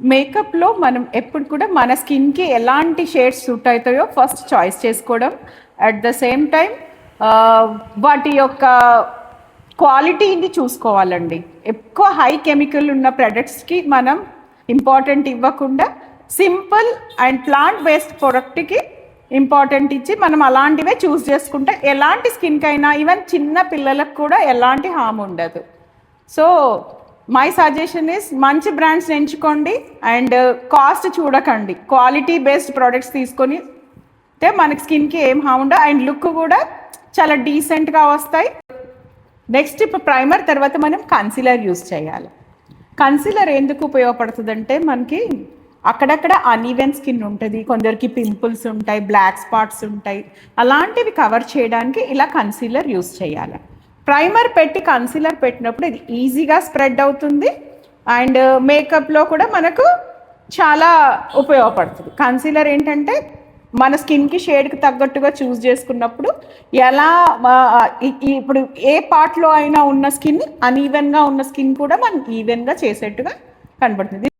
మేకప్లో మనం ఎప్పుడు కూడా మన స్కిన్కి ఎలాంటి షేడ్స్ సూట్ అవుతాయో ఫస్ట్ చాయిస్ చేసుకోవడం, అట్ ద సేమ్ టైం వాటి యొక్క క్వాలిటీని చూసుకోవాలండి. ఎక్కువ హై కెమికల్ ఉన్న ప్రొడక్ట్స్కి మనం ఇంపార్టెంట్ ఇవ్వకుండా సింపుల్ అండ్ ప్లాంట్ బేస్డ్ ప్రోడక్ట్కి ఇంపార్టెంట్ ఇచ్చి మనం అలాంటివే చూస్ చేసుకుంటే ఎలాంటి స్కిన్కి అయినా ఈవెన్ చిన్న పిల్లలకు కూడా ఎలాంటి హామ్ ఉండదు. సో మై సజెషన్ ఇస్ మంచి బ్రాండ్స్ ఎంచుకోండి అండ్ కాస్ట్ చూడకండి, క్వాలిటీ బేస్డ్ ప్రోడక్ట్స్ తీసుకొని మనకి స్కిన్కి ఏం హామ్ ఉండదు అండ్ లుక్ కూడా చాలా డీసెంట్గా వస్తాయి. నెక్స్ట్ ఇప్పుడు ప్రైమర్ తర్వాత మనం కన్సీలర్ యూస్ చేయాలి. కన్సీలర్ ఎందుకు ఉపయోగపడుతుందంటే మనకి అక్కడక్కడ అన్ఈవెన్ స్కిన్ ఉంటుంది, కొందరికి పింపుల్స్ ఉంటాయి, బ్లాక్ స్పాట్స్ ఉంటాయి, అలాంటివి కవర్ చేయడానికి ఇలా కన్సీలర్ యూస్ చేయాలి. ప్రైమర్ పెట్టి కన్సీలర్ పెట్టినప్పుడు ఇది ఈజీగా స్ప్రెడ్ అవుతుంది అండ్ మేకప్లో కూడా మనకు చాలా ఉపయోగపడుతుంది. కన్సీలర్ ఏంటంటే మన స్కిన్కి షేడ్కి తగ్గట్టుగా చూస్ చేసుకున్నప్పుడు ఎలా ఇప్పుడు ఏ పార్ట్లో అయినా ఉన్న స్కిన్ అన్ఈవెన్గా ఉన్న స్కిన్ కూడా మనం ఈవెన్గా చేసేట్టుగా కనబడుతుంది.